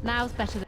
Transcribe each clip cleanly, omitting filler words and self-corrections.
Now's better than...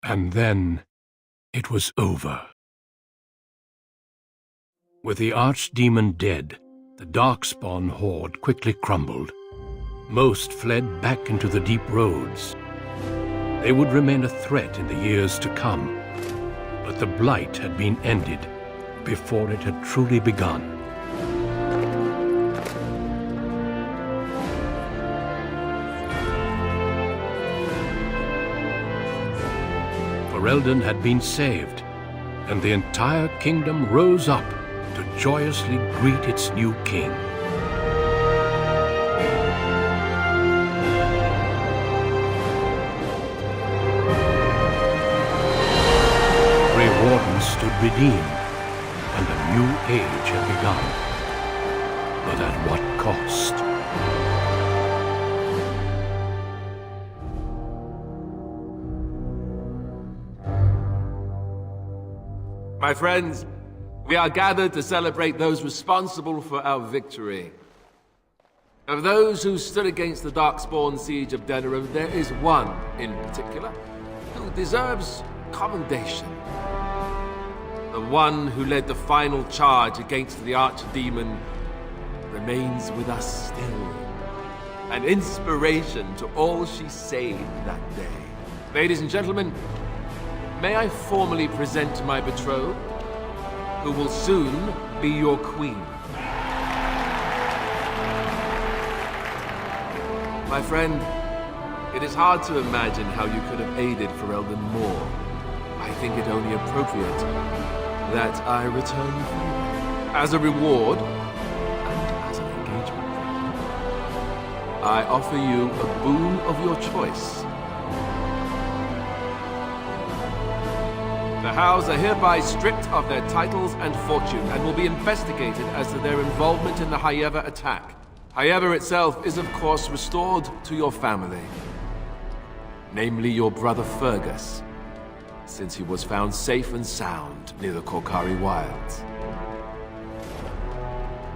And then it was over. With the Archdemon dead, the Darkspawn horde quickly crumbled. Most fled back into the deep roads. They would remain a threat in the years to come, but the blight had been ended before it had truly begun. Ferelden had been saved, and the entire kingdom rose up to joyously greet its new king. Warden stood redeemed, and a new age had begun. But at what cost? My friends, we are gathered to celebrate those responsible for our victory. Of those who stood against the Darkspawn siege of Denerim, there is one in particular who deserves commendation. The one who led the final charge against the Archdemon remains with us still. An inspiration to all she saved that day. Ladies and gentlemen, may I formally present my betrothed, who will soon be your queen. My friend, it is hard to imagine how you could have aided Ferelden more. I think it only appropriate that I return the favor. As a reward, and as an engagement present, I offer you a boon of your choice. The House are hereby stripped of their titles and fortune, and will be investigated as to their involvement in the Hayeva attack. Hayeva itself is, of course, restored to your family. Namely, your brother Fergus, since he was found safe and sound near the Korkari Wilds.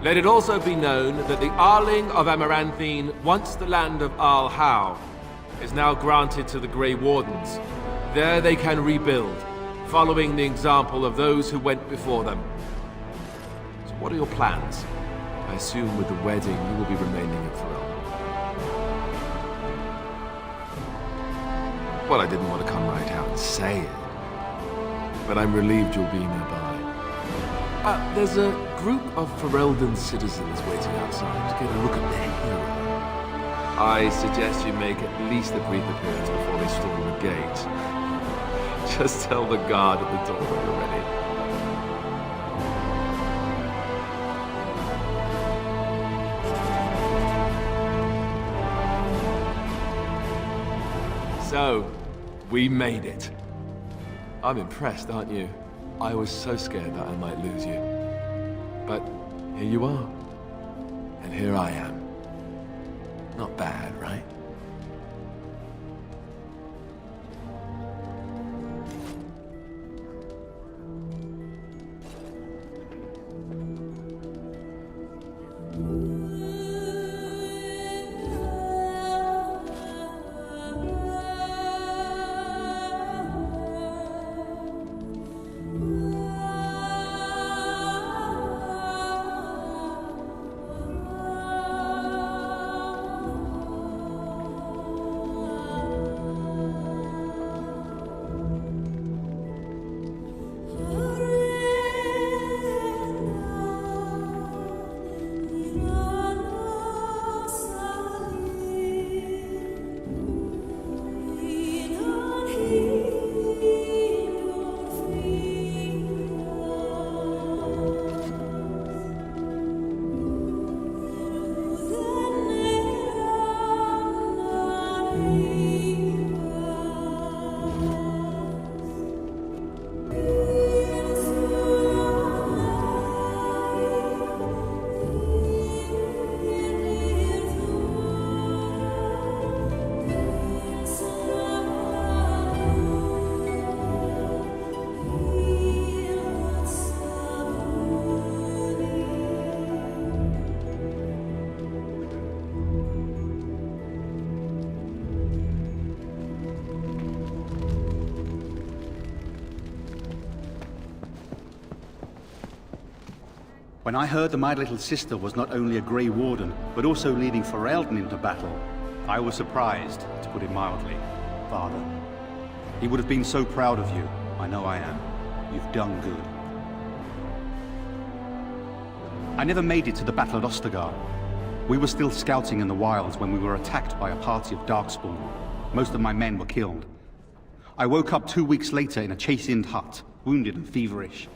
Let it also be known that the Arling of Amaranthine, once the land of Arl Howe, is now granted to the Grey Wardens. There they can rebuild, following the example of those who went before them. So what are your plans? I assume with the wedding you will be remaining at Ferelden. Well, I didn't want to come right out and say it, but I'm relieved you'll be nearby. There's a group of Ferelden citizens waiting outside to get a look at their hero. I suggest you make at least a brief appearance before they storm the gate. Just tell the guard at the door when you're ready. So, we made it. I'm impressed, aren't you? I was so scared that I might lose you. But here you are. And here I am. Not bad, right? When I heard that my little sister was not only a Grey Warden, but also leading Ferelden into battle, I was surprised, to put it mildly. Father, he would have been so proud of you. I know I am. You've done good. I never made it to the battle at Ostergar. We were still scouting in the wilds when we were attacked by a party of Darkspawn. Most of my men were killed. I woke up 2 weeks later in a chase-in hut, wounded and feverish.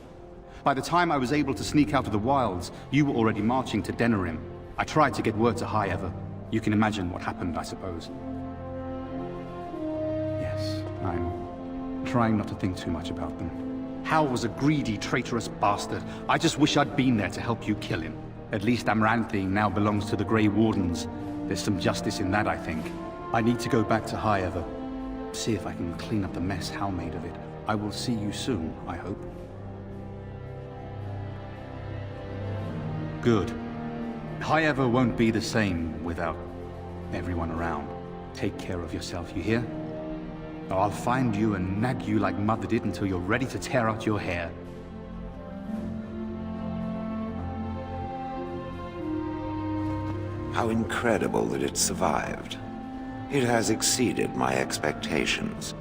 By the time I was able to sneak out of the wilds, you were already marching to Denerim. I tried to get word to High Ever. You can imagine what happened, I suppose. Yes, I'm trying not to think too much about them. Hal was a greedy, traitorous bastard. I just wish I'd been there to help you kill him. At least Amaranthine now belongs to the Grey Wardens. There's some justice in that, I think. I need to go back to High Ever. See if I can clean up the mess Hal made of it. I will see you soon, I hope. Good. High Ever won't be the same without everyone around. Take care of yourself, you hear? Or I'll find you and nag you like Mother did until you're ready to tear out your hair. How incredible that it survived. It has exceeded my expectations.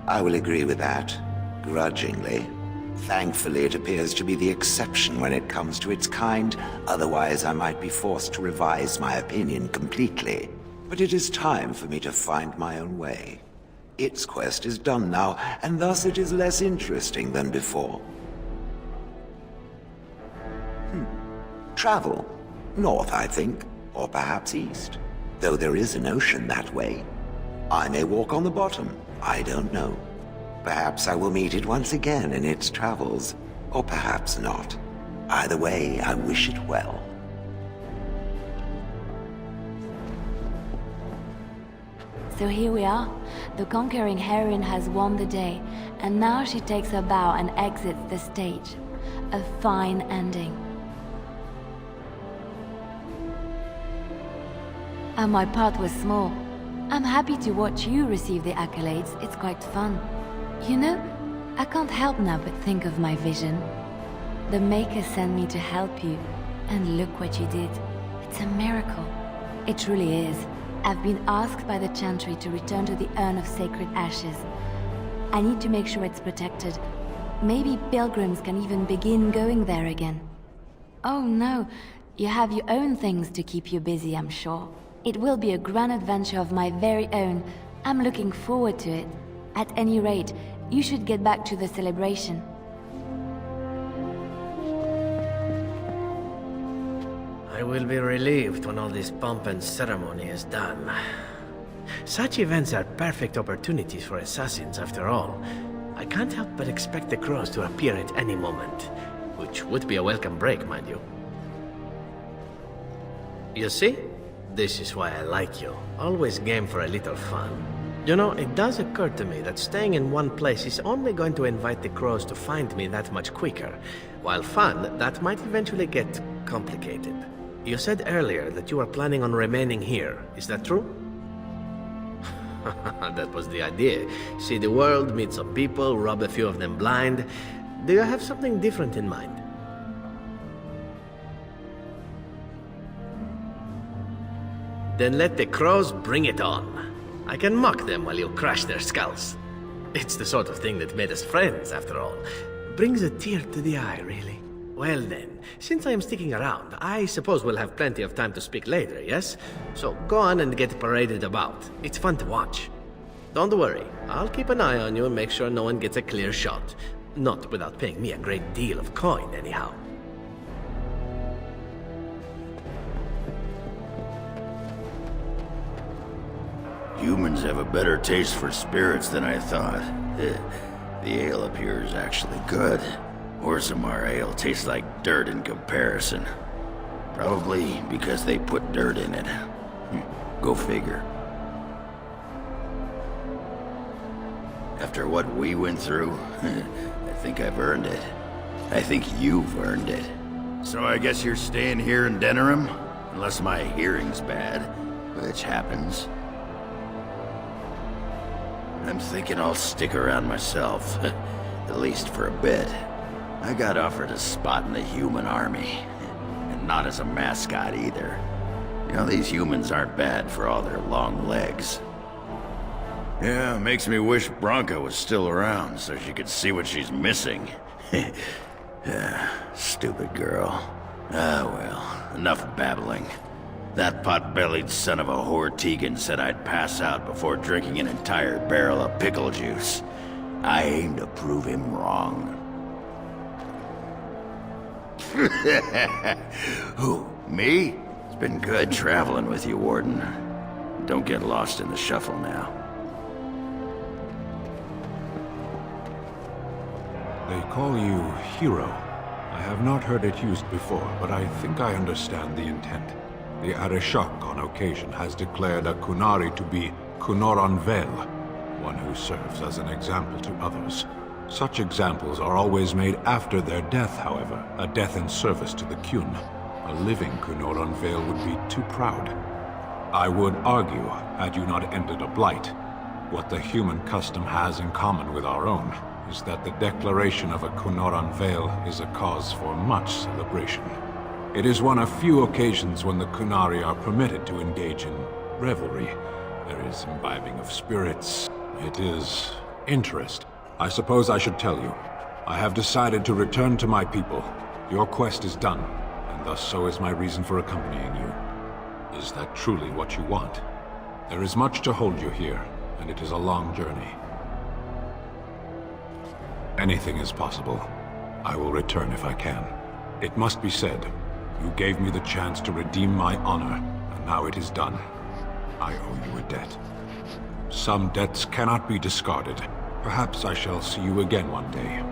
I will agree with that, grudgingly. Thankfully, it appears to be the exception when it comes to its kind. Otherwise, I might be forced to revise my opinion completely. But it is time for me to find my own way. Its quest is done now, and thus it is less interesting than before. Travel. North, I think. Or perhaps east. Though there is an ocean that way. I may walk on the bottom. I don't know. Perhaps I will meet it once again in its travels, or perhaps not. Either way, I wish it well. So here we are. The conquering heroine has won the day, and now she takes her bow and exits the stage. A fine ending. And my part was small. I'm happy to watch you receive the accolades. It's quite fun. You know, I can't help now but think of my vision. The Maker sent me to help you, and look what you did. It's a miracle. It truly is. I've been asked by the Chantry to return to the Urn of Sacred Ashes. I need to make sure it's protected. Maybe pilgrims can even begin going there again. Oh no, you have your own things to keep you busy, I'm sure. It will be a grand adventure of my very own. I'm looking forward to it. At any rate, you should get back to the celebration. I will be relieved when all this pomp and ceremony is done. Such events are perfect opportunities for assassins, after all. I can't help but expect the crows to appear at any moment, which would be a welcome break, mind you. You see? This is why I like you. Always game for a little fun. You know, it does occur to me that staying in one place is only going to invite the crows to find me that much quicker. While fun, that might eventually get complicated. You said earlier that you are planning on remaining here. Is that true? That was the idea. See the world, meet some people, rob a few of them blind. Do you have something different in mind? Then let the crows bring it on. I can mock them while you crush their skulls. It's the sort of thing that made us friends, after all. Brings a tear to the eye, really. Well then, since I am sticking around, I suppose we'll have plenty of time to speak later, yes? So go on and get paraded about. It's fun to watch. Don't worry, I'll keep an eye on you and make sure no one gets a clear shot. Not without paying me a great deal of coin, anyhow. Humans have a better taste for spirits than I thought. The ale up here is actually good. Orzammar ale tastes like dirt in comparison. Probably because they put dirt in it. Go figure. After what we went through, I think I've earned it. I think you've earned it. So I guess you're staying here in Denerim? Unless my hearing's bad, which happens. I'm thinking I'll stick around myself, at least for a bit. I got offered a spot in the human army. And not as a mascot either. You know, these humans aren't bad for all their long legs. Yeah, makes me wish Bronca was still around so she could see what she's missing. Stupid girl. Ah, well, enough babbling. That pot-bellied son of a whore Tegan said I'd pass out before drinking an entire barrel of pickle juice. I aim to prove him wrong. Who, me? It's been good traveling with you, Warden. Don't get lost in the shuffle now. They call you Hero. I have not heard it used before, but I think I understand the intent. The Arishok on occasion has declared a Kunari to be Kunoran Vel, one who serves as an example to others. Such examples are always made after their death, however, a death in service to the Kyun. A living Kunoran Vel would be too proud. I would argue, had you not ended a blight, what the human custom has in common with our own is that the declaration of a Kunoran Vel is a cause for much celebration. It is one of few occasions when the Kunari are permitted to engage in revelry. There is imbibing of spirits. It is interest. I suppose I should tell you. I have decided to return to my people. Your quest is done, and thus so is my reason for accompanying you. Is that truly what you want? There is much to hold you here, and it is a long journey. Anything is possible. I will return if I can. It must be said, you gave me the chance to redeem my honor, and now it is done. I owe you a debt. Some debts cannot be discarded. Perhaps I shall see you again one day.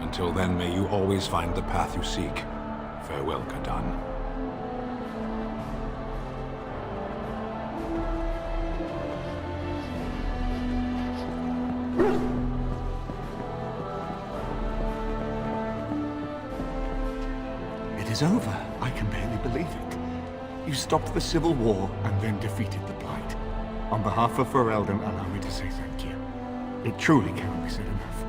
Until then, may you always find the path you seek. Farewell, Kadan. It is over. I can barely believe it. You stopped the Civil War and then defeated the Blight. On behalf of Ferelden, allow me to say thank you. It truly cannot be said enough.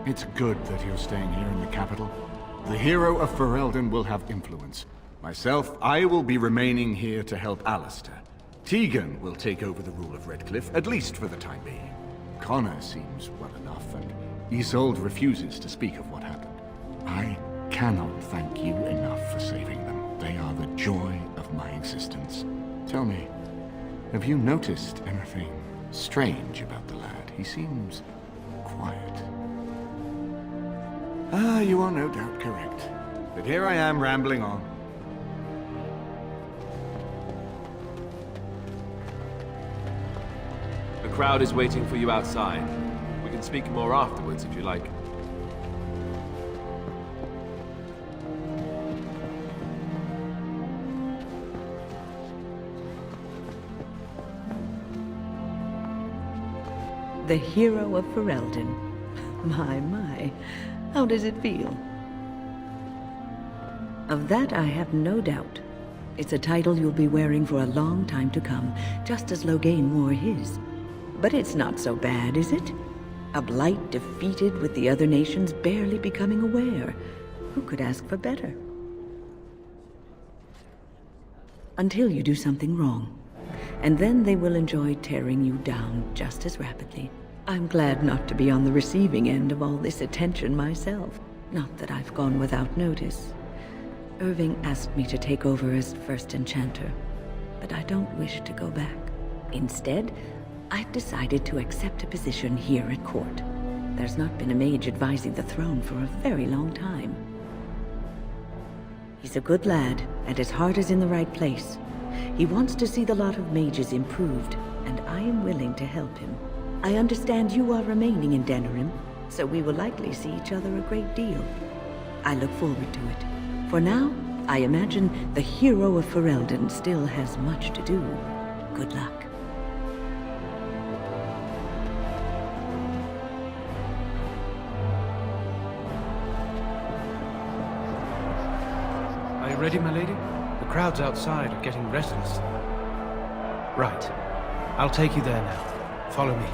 It's good that you're staying here in the capital. The hero of Ferelden will have influence. Myself, I will be remaining here to help Alistair. Tegan will take over the rule of Redcliffe, at least for the time being. Connor seems well enough, and Isolde refuses to speak of what happened. I cannot thank you enough for saving them. They are the joy of my existence. Tell me, have you noticed anything strange about the lad? He seems quiet. Ah, you are no doubt correct. But here I am rambling on. The crowd is waiting for you outside. We can speak more afterwards if you like. The hero of Ferelden. My. How does it feel? Of that I have no doubt. It's a title you'll be wearing for a long time to come, just as Loghain wore his. But it's not so bad, is it? A blight defeated with the other nations barely becoming aware. Who could ask for better? Until you do something wrong. And then they will enjoy tearing you down just as rapidly. I'm glad not to be on the receiving end of all this attention myself. Not that I've gone without notice. Irving asked me to take over as first enchanter, but I don't wish to go back. Instead, I've decided to accept a position here at court. There's not been a mage advising the throne for a very long time. He's a good lad, and his heart is in the right place. He wants to see the lot of mages improved, and I am willing to help him. I understand you are remaining in Denerim, so we will likely see each other a great deal. I look forward to it. For now, I imagine the hero of Ferelden still has much to do. Good luck. Are you ready, my lady? The crowds outside are getting restless. Right. I'll take you there now. Follow me.